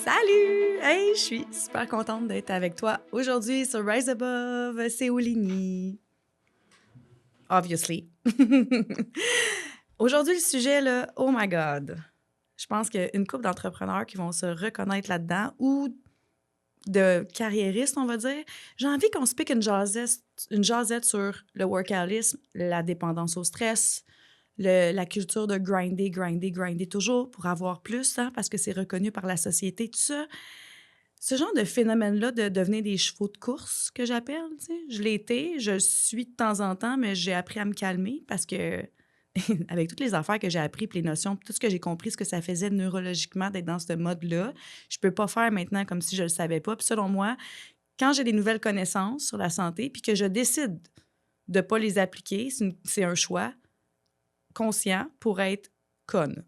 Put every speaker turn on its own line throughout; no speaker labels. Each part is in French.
Salut! Hey, je suis super contente d'être avec toi aujourd'hui sur Rise Above, c'est Oulini. Obviously. Aujourd'hui, le sujet, là, oh my God. Je pense qu'il y a une couple d'entrepreneurs qui vont se reconnaître là-dedans ou de carriéristes, on va dire. J'ai envie qu'on se pique une jasette sur le workalisme, la dépendance au stress, la culture de grinder, grinder, grinder toujours pour avoir plus, hein, parce que c'est reconnu par la société, tout ça. Ce genre de phénomène-là de devenir des chevaux de course, que j'appelle, tu sais, je l'ai été, je le suis de temps en temps, mais j'ai appris à me calmer parce que, avec toutes les affaires que j'ai appris, puis les notions, puis tout ce que j'ai compris, ce que ça faisait neurologiquement d'être dans ce mode-là, je peux pas faire maintenant comme si je le savais pas. Puis selon moi, quand j'ai des nouvelles connaissances sur la santé, puis que je décide de pas les appliquer, c'est un choix conscient pour être conne.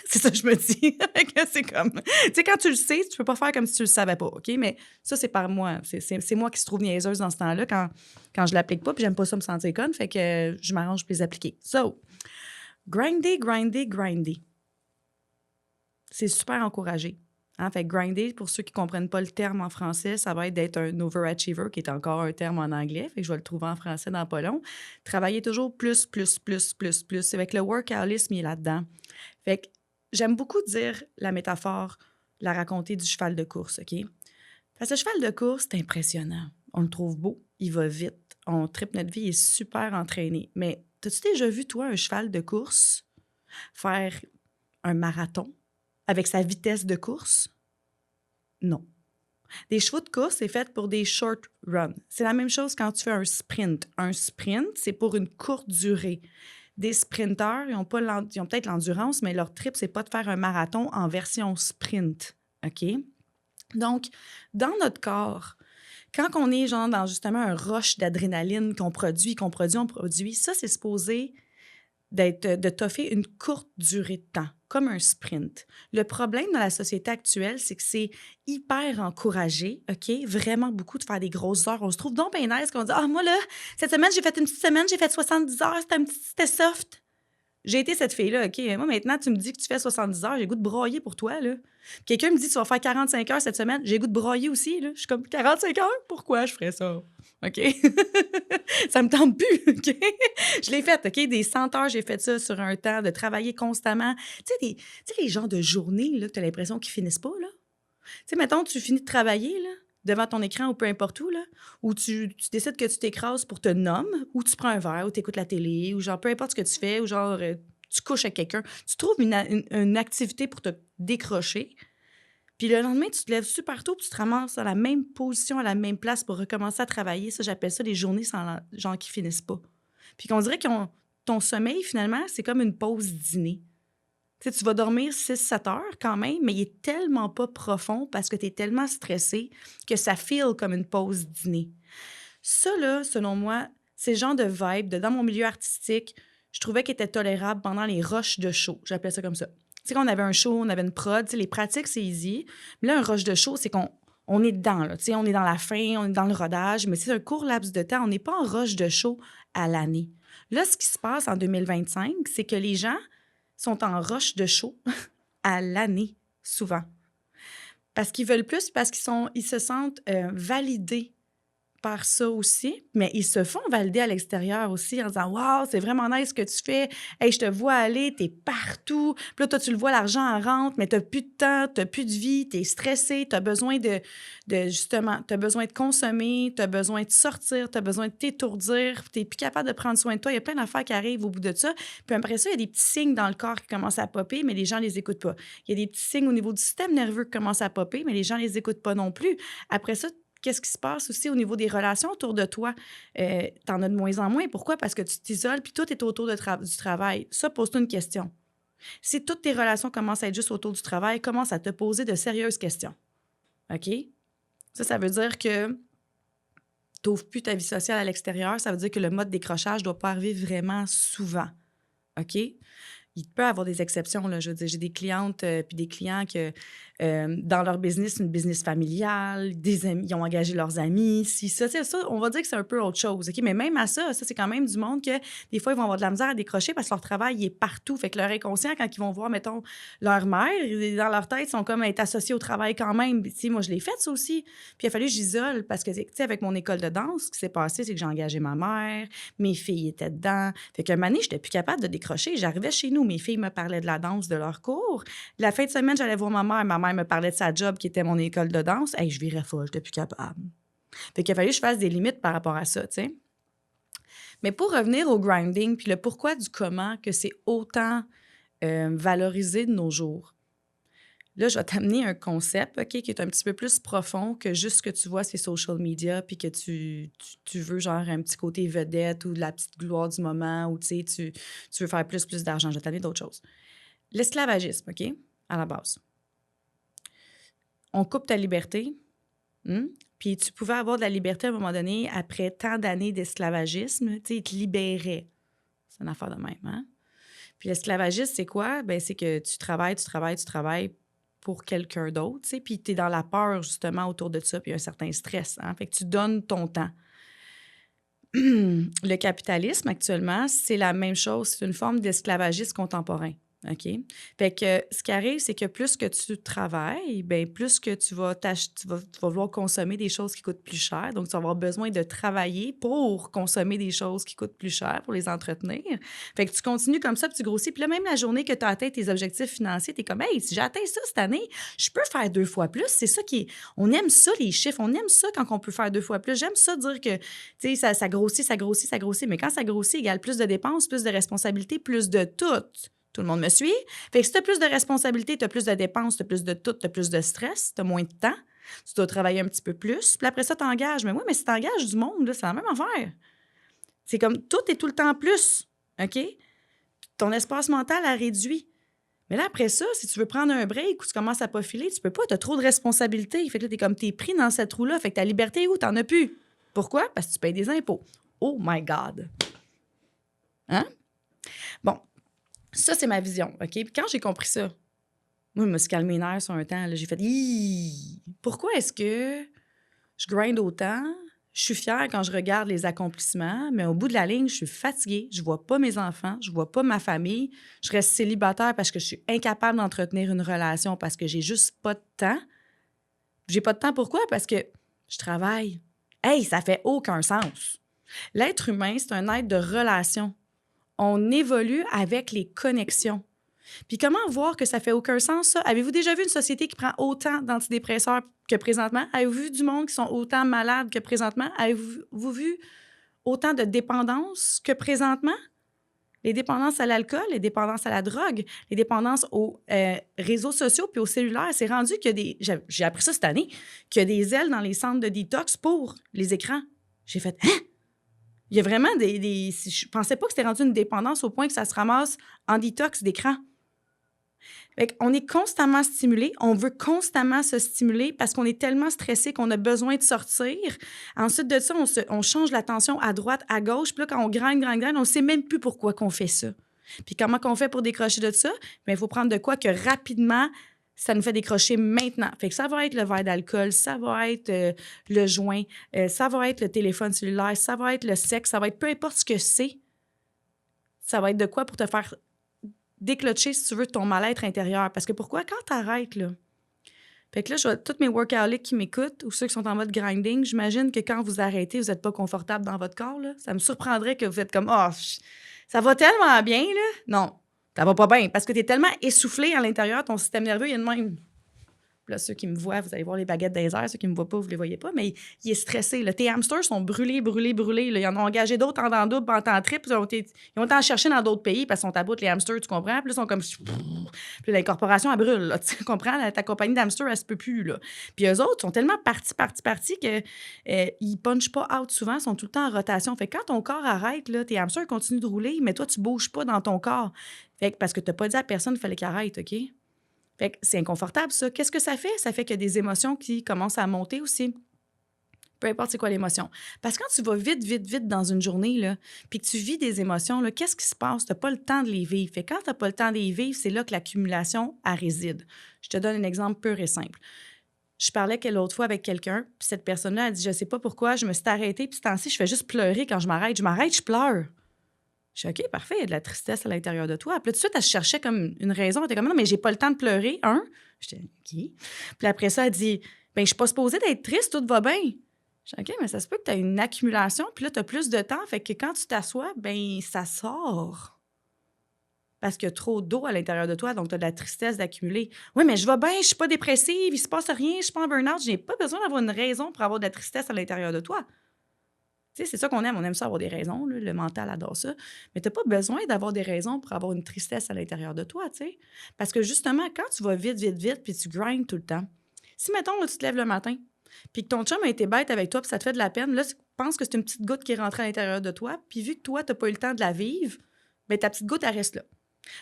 C'est ça que je me dis. Que c'est comme... Tu sais, quand tu le sais, tu peux pas faire comme si tu le savais pas, OK? Mais ça, c'est par moi. C'est moi qui se trouve niaiseuse dans ce temps-là quand je l'applique pas, puis j'aime pas ça me sentir conne, fait que je m'arrange pour les appliquer. So, grinder, grinder, grinder. C'est super encouragé. Hein? Fait que grinder, pour ceux qui comprennent pas le terme en français, ça va être d'être un overachiever, qui est encore un terme en anglais. Fait que je vais le trouver en français dans pas long. Travailler toujours plus, plus, plus, plus, plus. Avec le workalisme, il est là-dedans. Fait que j'aime beaucoup dire la métaphore, la raconter du cheval de course, OK? Parce que le cheval de course, c'est impressionnant. On le trouve beau, il va vite. On tripe notre vie, il est super entraîné. Mais as-tu déjà vu, toi, un cheval de course faire un marathon avec sa vitesse de course? Non. Des chevaux de course, c'est fait pour des short runs. C'est la même chose quand tu fais un sprint. Un sprint, c'est pour une courte durée. Des sprinteurs, ils ont peut-être l'endurance, mais leur trip, c'est pas de faire un marathon en version sprint. OK? Donc, dans notre corps, quand on est genre dans justement un rush d'adrénaline qu'on produit, ça, c'est supposé de toffer une courte durée de temps, comme un sprint. Le problème dans la société actuelle, c'est que c'est hyper encouragé, OK? Vraiment beaucoup de faire des grosses heures. On se trouve donc bien nice qu'on dit « Ah, moi, là, cette semaine, j'ai fait une petite semaine, j'ai fait 70 heures, c'était soft. » J'ai été cette fille-là, OK? Moi, maintenant, tu me dis que tu fais 70 heures, j'ai le goût de broyer pour toi, là. Quelqu'un me dit, tu vas faire 45 heures cette semaine, j'ai le goût de broyer aussi, là. Je suis comme, 45 heures? Pourquoi je ferais ça? OK? Ça me tente plus, OK? Je l'ai fait, OK? Des 100 heures, j'ai fait ça sur un temps, de travailler constamment. Tu sais, les genres de journées, là, que tu as l'impression qu'ils finissent pas, là? Tu sais, mettons, tu finis de travailler, là, devant ton écran ou peu importe où, là, ou tu décides que tu t'écrases pour te nommer, ou tu prends un verre, ou tu écoutes la télé, ou genre, peu importe ce que tu fais, ou genre, tu couches avec quelqu'un, tu trouves une activité pour te décrocher, puis le lendemain, tu te lèves super tôt, puis tu te ramasses à la même position, à la même place pour recommencer à travailler. Ça, j'appelle ça les journées sans genre qui finissent pas. Puis qu'on dirait que ton sommeil, finalement, c'est comme une pause dîner. Tu sais, tu vas dormir 6-7 heures quand même, mais il est tellement pas profond parce que tu es tellement stressé que ça feel comme une pause dîner. Ça, là, selon moi, c'est le genre de vibe dans mon milieu artistique, je trouvais qu'il était tolérable pendant les rushs de show. J'appelais ça comme ça. Tu sais, quand on avait un show, on avait une prod, tu sais, les pratiques, c'est easy. Mais là, un rush de show, c'est qu'on est dedans, là. Tu sais, on est dans la fin, on est dans le rodage, mais c'est un court laps de temps. On n'est pas en rush de show à l'année. Là, ce qui se passe en 2025, c'est que les gens sont en rush de show à l'année, souvent. Parce qu'ils veulent plus, parce ils se sentent validés par ça aussi, mais ils se font valider à l'extérieur aussi en disant « Wow, c'est vraiment nice ce que tu fais. Hey, je te vois aller, t'es partout. » Puis là, toi, tu le vois, l'argent en rentre, mais t'as plus de temps, t'as plus de vie, t'es stressé, t'as besoin justement, t'as besoin de consommer, t'as besoin de sortir, t'as besoin de t'étourdir, t'es plus capable de prendre soin de toi. Il y a plein d'affaires qui arrivent au bout de ça. Puis après ça, il y a des petits signes dans le corps qui commencent à popper, mais les gens les écoutent pas. Il y a des petits signes au niveau du système nerveux qui commencent à popper, mais les gens les écoutent pas non plus. Après ça, qu'est-ce qui se passe aussi au niveau des relations autour de toi? T'en as de moins en moins. Pourquoi? Parce que tu t'isoles, puis tout est autour du travail. Ça, pose-toi une question. Si toutes tes relations commencent à être juste autour du travail, commence à te poser de sérieuses questions. OK? Ça veut dire que tu n'ouvres plus ta vie sociale à l'extérieur. Ça veut dire que le mode décrochage ne doit pas arriver vraiment souvent. OK? il peut avoir des exceptions, là. Je veux dire, j'ai des clientes puis des clients que dans leur business, une business familiale, des amis, ils ont engagé leurs amis, si ça, c'est ça, on va dire que c'est un peu autre chose, OK? Mais même à ça, c'est quand même du monde que des fois, ils vont avoir de la misère à décrocher parce que leur travail, il est partout. Fait que leur inconscient, quand ils vont voir, mettons, leur mère, dans leur tête, ils sont comme être associés au travail quand même. Puis, tu sais, moi, je l'ai fait, ça aussi. Puis il a fallu que j'isole parce que, tu sais, avec mon école de danse, ce qui s'est passé, c'est que j'ai engagé ma mère, mes filles étaient dedans. Fait qu'un moment donné, j'étais plus capable de décrocher. J'arrivais chez nous, mes filles me parlaient de la danse, de leur cours. La fin de semaine, j'allais voir ma mère. Ma mère me parlait de sa job qui était mon école de danse. Hey, je virais folle, j'étais plus capable. Fait qu'il a fallu que je fasse des limites par rapport à ça, tu sais. Mais pour revenir au grinding, puis le pourquoi du comment, que c'est autant valorisé de nos jours. Là, je vais t'amener un concept, OK, qui est un petit peu plus profond que juste ce que tu vois sur les social media, puis que tu veux genre un petit côté vedette ou de la petite gloire du moment, ou tu sais, tu veux faire plus d'argent. Je vais t'amener d'autres choses. L'esclavagisme, OK, à la base. On coupe ta liberté, puis tu pouvais avoir de la liberté à un moment donné après tant d'années d'esclavagisme, tu sais, ils te libéraient. C'est une affaire de même, hein? Puis l'esclavagisme, c'est quoi? Bien, c'est que tu travailles pour quelqu'un d'autre, tu sais, puis tu es dans la peur, justement, autour de ça, puis un certain stress, hein? Fait que tu donnes ton temps. Le capitalisme, actuellement, c'est la même chose. C'est une forme d'esclavagisme contemporain. OK? Fait que ce qui arrive, c'est que plus que tu travailles, bien, plus que tu vas vouloir consommer des choses qui coûtent plus cher. Donc, tu vas avoir besoin de travailler pour consommer des choses qui coûtent plus cher, pour les entretenir. Fait que tu continues comme ça, puis tu grossis. Puis là, même la journée que tu as atteint tes objectifs financiers, tu es comme, hey, si j'ai atteint ça cette année, je peux faire 2 fois plus. C'est ça qui est. On aime ça, les chiffres. On aime ça quand on peut faire 2 fois plus. J'aime ça dire que, tu sais, ça grossit, ça grossit, ça grossit. Mais quand ça grossit, égale plus de dépenses, plus de responsabilités, plus de tout. Tout le monde me suit? Fait que si tu as plus de responsabilités, tu as plus de dépenses, tu as plus de tout, tu as plus de stress, tu as moins de temps, tu dois travailler un petit peu plus. Puis après ça, tu engages. Mais oui, mais si tu engages du monde, là, c'est la même affaire. C'est comme tout est tout le temps plus. OK? Ton espace mental a réduit. Mais là, après ça, si tu veux prendre un break ou tu commences à pas filer, tu peux pas, tu as trop de responsabilités. Fait que là, t'es pris dans cette roue-là. Fait que ta liberté, où? T'en as plus. Pourquoi? Parce que tu payes des impôts. Oh my God! Hein? Bon. Ça, c'est ma vision, OK? Puis quand j'ai compris ça, moi, je me suis calmé les nerfs sur un temps. Là, j'ai fait « Pourquoi est-ce que je grind autant? Je suis fière quand je regarde les accomplissements, mais au bout de la ligne, je suis fatiguée. Je vois pas mes enfants, je vois pas ma famille. Je reste célibataire parce que je suis incapable d'entretenir une relation parce que j'ai juste pas de temps. J'ai pas de temps pourquoi? Parce que je travaille. Hey, ça fait aucun sens. L'être humain, c'est un être de relation. On évolue avec les connexions. Puis comment voir que ça fait aucun sens, ça? Avez-vous déjà vu une société qui prend autant d'antidépresseurs que présentement? Avez-vous vu du monde qui sont autant malades que présentement? Avez-vous vu autant de dépendances que présentement? Les dépendances à l'alcool, les dépendances à la drogue, les dépendances aux réseaux sociaux puis aux cellulaires. C'est rendu qu'il y a des... J'ai appris ça cette année, qu'il y a des ailes dans les centres de détox pour les écrans. J'ai fait « Hein? » Il y a vraiment des... Je pensais pas que c'était rendu une dépendance au point que ça se ramasse en détox d'écran. On est constamment stimulé, on veut constamment se stimuler parce qu'on est tellement stressé qu'on a besoin de sortir. Ensuite de ça, on change la tension à droite, à gauche. Puis là, quand on grind, on ne sait même plus pourquoi qu'on fait ça. Puis comment qu'on fait pour décrocher de ça? Bien, il faut prendre de quoi que rapidement, ça nous fait décrocher maintenant. Fait que ça va être le verre d'alcool, ça va être le joint, ça va être le téléphone cellulaire, ça va être le sexe, ça va être peu importe ce que c'est. Ça va être de quoi pour te faire déclencher, si tu veux, ton mal-être intérieur. Parce que pourquoi? Quand t'arrêtes, là... Fait que là, je vois tous mes workaholics qui m'écoutent ou ceux qui sont en mode grinding, j'imagine que quand vous arrêtez, vous n'êtes pas confortable dans votre corps, là. Ça me surprendrait que vous êtes comme « Oh, ça va tellement bien, là! » Non, ça va pas bien parce que t'es tellement essoufflé à l'intérieur, ton système nerveux, il y a de même... Là, ceux qui me voient, vous allez voir les baguettes des airs. Ceux qui me voient pas, vous les voyez pas, mais il est stressé. Là. Tes hamsters sont brûlés. Là. Ils en ont engagé d'autres en temps double, en temps triple. Ils ont été en chercher dans d'autres pays parce qu'ils sont à bout, les hamsters, tu comprends? Puis là, ils sont comme... Puis l'incorporation, elle brûle, là, tu comprends? Ta compagnie d'hamsters, elle se peut plus, là. Puis eux autres sont tellement partis que ils punchent pas out souvent, ils sont tout le temps en rotation. Fait que quand ton corps arrête, là, tes hamsters continuent de rouler, mais toi, tu bouges pas dans ton corps. Fait que parce que t'as pas dit à personne qu'il fallait qu'il arrête, OK? Fait que c'est inconfortable, ça. Qu'est-ce que ça fait? Ça fait qu'il y a des émotions qui commencent à monter aussi. peu importe c'est quoi l'émotion. Parce que quand tu vas vite, vite, vite dans une journée, là, puis que tu vis des émotions, là, qu'est-ce qui se passe? Tu n'as pas le temps de les vivre. Fait que quand tu n'as pas le temps de les vivre, c'est là que l'accumulation, elle réside. Je te donne un exemple pur et simple. Je parlais l'autre fois avec quelqu'un, puis cette personne-là a dit, je sais pas pourquoi, je me suis arrêtée, puis ce temps-ci, je fais juste pleurer quand je m'arrête. Je m'arrête, je pleure. Je suis OK, parfait, il y a de la tristesse à l'intérieur de toi. Puis là, tout de suite, elle se cherchait comme une raison. Elle était comme, non, mais j'ai pas le temps de pleurer, hein? J'étais OK. Puis après ça, elle dit, ben je suis pas supposée d'être triste, tout va bien. Je dis OK, mais ça se peut que tu as une accumulation, puis là, tu as plus de temps, fait que quand tu t'assois, ben ça sort. Parce qu'il y a trop d'eau à l'intérieur de toi, donc tu as de la tristesse d'accumuler. Oui, mais je vais bien, je suis pas dépressive, il se passe rien, je suis pas en burn-out, je n'ai pas besoin d'avoir une raison pour avoir de la tristesse à l'intérieur de toi. Tu sais, c'est ça qu'on aime. On aime ça avoir des raisons. Là. Le mental adore ça. Mais tu n'as pas besoin d'avoir des raisons pour avoir une tristesse à l'intérieur de toi, tu sais. Parce que justement, quand tu vas vite, vite, vite, puis tu grindes tout le temps, si, mettons, là, tu te lèves le matin, puis que ton chum a été bête avec toi, puis ça te fait de la peine, là, tu penses que c'est une petite goutte qui est rentrée à l'intérieur de toi, puis vu que toi, tu n'as pas eu le temps de la vivre, bien, ta petite goutte, elle reste là.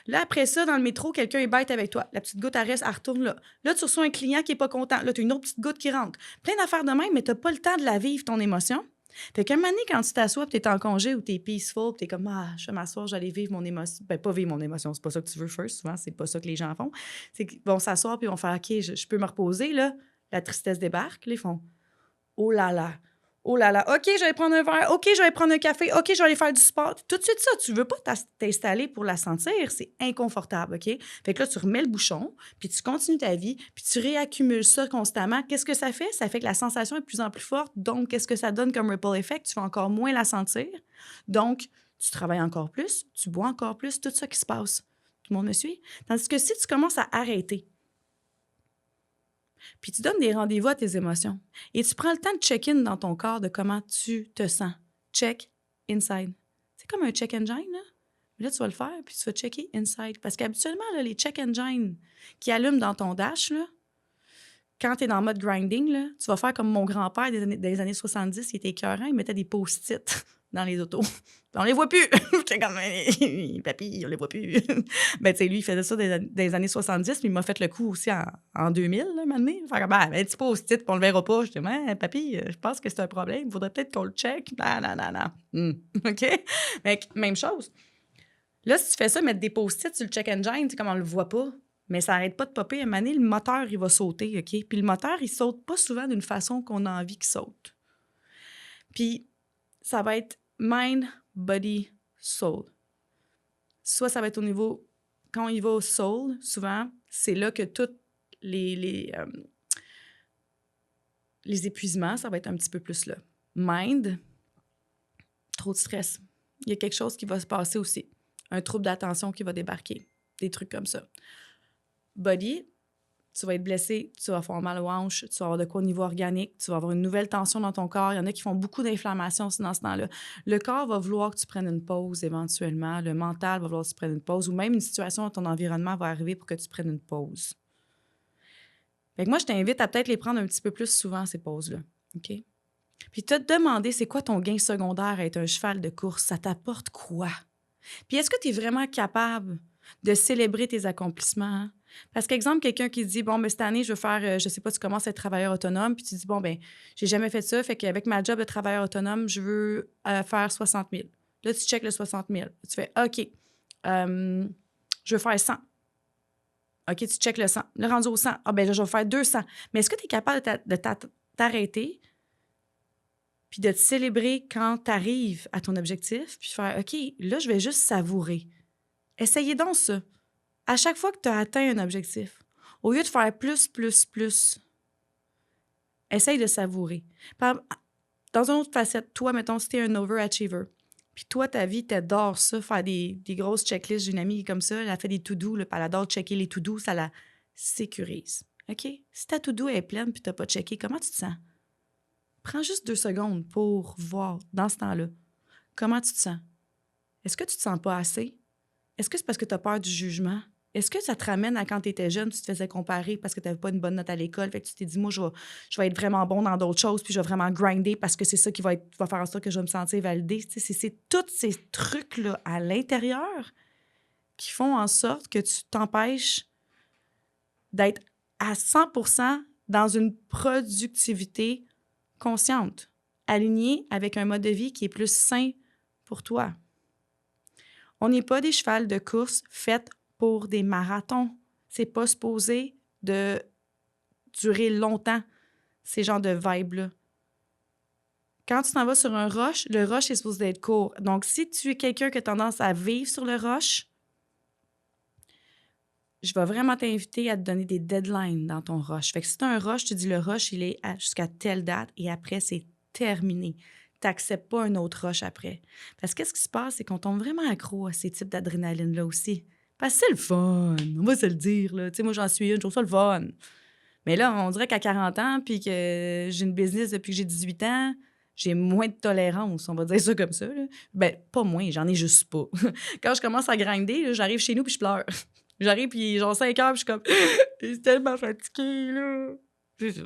Là, après ça, dans le métro, quelqu'un est bête avec toi. La petite goutte, elle reste, elle retourne là. Là, tu reçois un client qui n'est pas content. Là, tu as une autre petite goutte qui rentre. Plein d'affaires de même, mais tu n'as pas le temps de la vivre, ton émotion. Fait qu'un moment donné, quand tu t'assois, tu es en congé ou tu es peaceful, tu es comme, ah, je vais m'asseoir, j'allais vivre mon émotion. Ben, pas vivre mon émotion, c'est pas ça que tu veux first, souvent, c'est pas ça que les gens font. C'est qu'ils vont s'asseoir puis ils vont faire, OK, je peux me reposer, là. La tristesse débarque, là, ils font, oh là là. Oh là là, OK, je vais prendre un verre. OK, je vais prendre un café. OK, je vais aller faire du sport. Tout de suite, ça, tu veux pas t'installer pour la sentir. C'est inconfortable, OK? Fait que là, tu remets le bouchon, puis tu continues ta vie, puis tu réaccumules ça constamment. Qu'est-ce que ça fait? Ça fait que la sensation est de plus en plus forte. Donc, qu'est-ce que ça donne comme ripple effect? Tu vas encore moins la sentir. Donc, tu travailles encore plus, tu bois encore plus, tout ça qui se passe. Tout le monde me suit? Tandis que si tu commences à arrêter, puis tu donnes des rendez-vous à tes émotions. Et tu prends le temps de check-in dans ton corps de comment tu te sens. Check inside. C'est comme un check engine, là. Mais là, tu vas le faire, puis tu vas checker inside. Parce qu'habituellement, là, les check engines qui allument dans ton dash, là, quand tu es dans le mode grinding, là, tu vas faire comme mon grand-père des années 70, il était écœurant, il mettait des post-it dans les autos. On les voit plus. J'étais comme, papy, on les voit plus. Ben, tu sais, lui, il faisait ça des années 70, mais il m'a fait le coup aussi en 2000, là, maintenant. Fait comme, ben, tu post-it, puis on le verra pas. J'étais, papy, je pense que c'est un problème. Il faudrait peut-être qu'on le check. Non. OK? Fait que, même chose. Là, si tu fais ça, mettre des post-it sur le check engine, tu sais, comme on le voit pas, mais ça n'arrête pas de popper. À un moment donné, le moteur, il va sauter, OK? Puis le moteur, il saute pas souvent d'une façon qu'on a envie qu'il saute. Puis ça va être mind, body, soul. Soit ça va être au niveau... Quand il va au soul, souvent, c'est là que tous les épuisements, ça va être un petit peu plus là. Mind, trop de stress. Il y a quelque chose qui va se passer aussi. Un trouble d'attention qui va débarquer. Des trucs comme ça. Body, tu vas être blessé, tu vas avoir mal aux hanches, tu vas avoir de quoi au niveau organique, tu vas avoir une nouvelle tension dans ton corps. Il y en a qui font beaucoup d'inflammation aussi dans ce temps-là. Le corps va vouloir que tu prennes une pause éventuellement. Le mental va vouloir que tu prennes une pause ou même une situation dans ton environnement va arriver pour que tu prennes une pause. Fait que moi, je t'invite à peut-être les prendre un petit peu plus souvent, ces pauses-là. OK? Puis te demander, c'est quoi ton gain secondaire à être un cheval de course? Ça t'apporte quoi? Puis est-ce que tu es vraiment capable de célébrer tes accomplissements? Hein? Parce qu'exemple, quelqu'un qui dit, bon, ben cette année, je veux faire, je sais pas, tu commences à être travailleur autonome, puis tu dis, bon, ben j'ai jamais fait ça, fait qu'avec ma job de travailleur autonome, je veux faire 60 000. Là, tu checkes le 60 000. Tu fais, OK, je veux faire 100. OK, tu checkes le 100. Le rendu au 100, ah ben là, je vais faire 200. Mais est-ce que tu es capable de t'arrêter puis de te célébrer quand tu arrives à ton objectif, puis faire, OK, là, je vais juste savourer. Essayez donc ça. À chaque fois que tu as atteint un objectif, au lieu de faire plus, essaye de savourer. Dans une autre facette, toi, mettons, si tu es un overachiever, puis toi, ta vie, t'adores ça, faire des grosses checklists. J'ai une amie comme ça, elle a fait des to-do, puis elle adore checker les to-do, ça la sécurise. OK? Si ta to-do est pleine puis tu n'as pas checké, comment tu te sens? Prends juste 2 secondes pour voir, dans ce temps-là, comment tu te sens. Est-ce que tu te sens pas assez? Est-ce que c'est parce que tu as peur du jugement? Est-ce que ça te ramène à quand tu étais jeune, tu te faisais comparer parce que tu n'avais pas une bonne note à l'école, fait que tu t'es dit, moi, je vais être vraiment bon dans d'autres choses, puis je vais vraiment grinder parce que c'est ça qui va faire en sorte que je vais me sentir validée. C'est tous ces trucs-là à l'intérieur qui font en sorte que tu t'empêches d'être à 100% dans une productivité consciente. aligné avec un mode de vie qui est plus sain pour toi. On n'est pas des chevals de course faits pour des marathons. C'est pas supposé de durer longtemps, ces genres de vibes-là. Quand tu t'en vas sur un rush, le rush est supposé être court. Donc, si tu es quelqu'un qui a tendance à vivre sur le rush, je vais vraiment t'inviter à te donner des deadlines dans ton rush. Fait que si tu as un rush, tu dis le rush, il est jusqu'à telle date et après, c'est terminé. Tu n'acceptes pas un autre rush après. Parce que qu'est-ce qui se passe, c'est qu'on tombe vraiment accro à ces types d'adrénaline-là aussi. Parce que c'est le fun, on va se le dire. Là. Tu sais, moi, j'en suis une, je trouve ça le fun. Mais là, on dirait qu'à 40 ans, puis que j'ai une business depuis que j'ai 18 ans, j'ai moins de tolérance, on va dire ça comme ça. Là. Ben, pas moins, j'en ai juste pas. Quand je commence à grinder, là, j'arrive chez nous puis je pleure. J'arrive puis genre 5 heures puis je suis comme « Je suis tellement fatiguée, là! » C'est ça.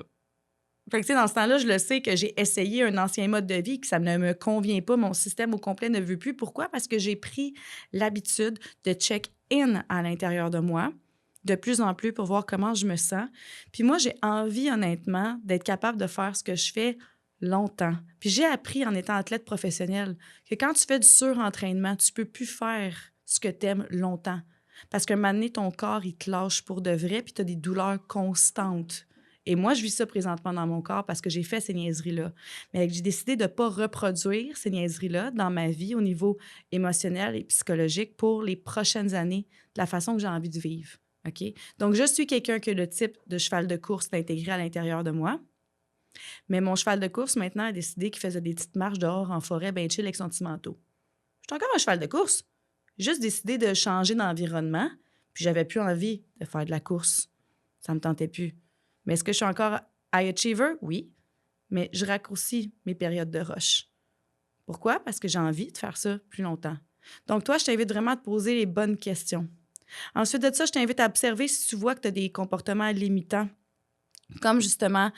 Fait que, tu sais, dans ce temps-là, je le sais que j'ai essayé un ancien mode de vie, que ça ne me convient pas, mon système au complet ne veut plus. Pourquoi? Parce que j'ai pris l'habitude de check-in à l'intérieur de moi, de plus en plus pour voir comment je me sens. Puis moi, j'ai envie, honnêtement, d'être capable de faire ce que je fais longtemps. Puis j'ai appris en étant athlète professionnel que quand tu fais du surentraînement, tu peux plus faire ce que tu aimes longtemps. Parce qu'à un moment donné, ton corps, il te lâche pour de vrai, puis tu as des douleurs constantes. Et moi, je vis ça présentement dans mon corps parce que j'ai fait ces niaiseries-là. Mais j'ai décidé de ne pas reproduire ces niaiseries-là dans ma vie au niveau émotionnel et psychologique pour les prochaines années, de la façon que j'ai envie de vivre. OK? Donc, je suis quelqu'un qui a le type de cheval de course intégré à l'intérieur de moi. Mais mon cheval de course, maintenant, a décidé qu'il faisait des petites marches dehors en forêt, bien chill avec son petit manteau. Je suis encore un cheval de course. J'ai juste décidé de changer d'environnement, puis j'avais plus envie de faire de la course. Ça me tentait plus. Mais est-ce que je suis encore high achiever? Oui. Mais je raccourcis mes périodes de rush. Pourquoi? Parce que j'ai envie de faire ça plus longtemps. Donc, toi, je t'invite vraiment à te poser les bonnes questions. Ensuite de ça, je t'invite à observer si tu vois que tu as des comportements limitants, comme justement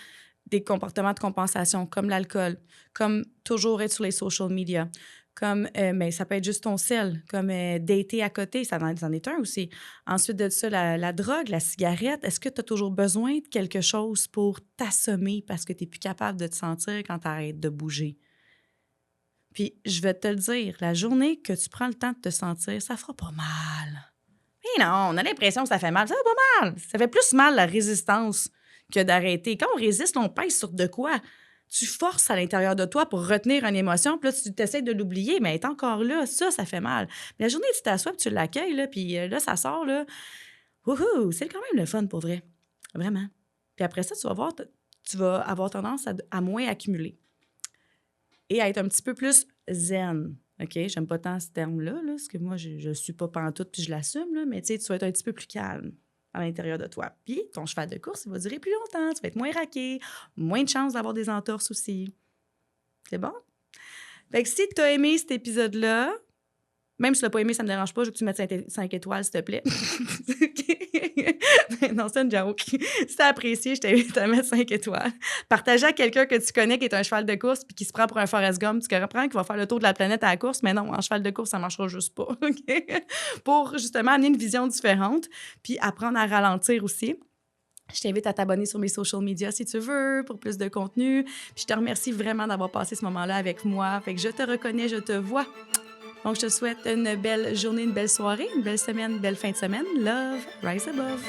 des comportements de compensation, comme l'alcool, comme toujours être sur les social media, comme, mais ça peut être juste ton sel, comme dater à côté, ça en est un aussi. Ensuite de ça, la drogue, la cigarette, est-ce que tu as toujours besoin de quelque chose pour t'assommer parce que tu n'es plus capable de te sentir quand tu arrêtes de bouger? Puis, je vais te le dire, la journée que tu prends le temps de te sentir, ça fera pas mal. Mais non, on a l'impression que ça fait mal. Ça fait pas mal. Ça fait plus mal la résistance que d'arrêter. Quand on résiste, on pèse sur de quoi? Tu forces à l'intérieur de toi pour retenir une émotion, puis là, tu t'essaies de l'oublier, mais elle est encore là. Ça fait mal. Mais la journée où tu t'assois, puis tu l'accueilles, là, puis là, ça sort, là. Wouhou! C'est quand même le fun, pour vrai. Vraiment. Puis après ça, tu vas voir, tu vas avoir tendance à moins accumuler et à être un petit peu plus zen. OK? J'aime pas tant ce terme-là, là, parce que moi, je suis pas pantoute puis je l'assume, là, mais tu sais, tu vas être un petit peu plus calme à l'intérieur de toi. Puis ton cheval de course, il va durer plus longtemps. Tu vas être moins raqué, moins de chances d'avoir des entorses aussi. C'est bon? Fait que si tu as aimé cet épisode-là, même si tu l'as pas aimé, ça me dérange pas, je veux que tu mettes 5 étoiles, s'il te plaît. Non, c'est une joke. Si t'as apprécié, je t'invite à mettre 5 étoiles. Partager à quelqu'un que tu connais qui est un cheval de course puis qui se prend pour un Forrest Gump. Tu comprends qu'il va faire le tour de la planète à la course, mais non, en cheval de course, ça marchera juste pas. OK? Pour justement amener une vision différente puis apprendre à ralentir aussi. Je t'invite à t'abonner sur mes social media si tu veux, pour plus de contenu. Puis je te remercie vraiment d'avoir passé ce moment-là avec moi. Fait que je te reconnais, je te vois. Donc, je te souhaite une belle journée, une belle soirée, une belle semaine, une belle fin de semaine. Love, rise above.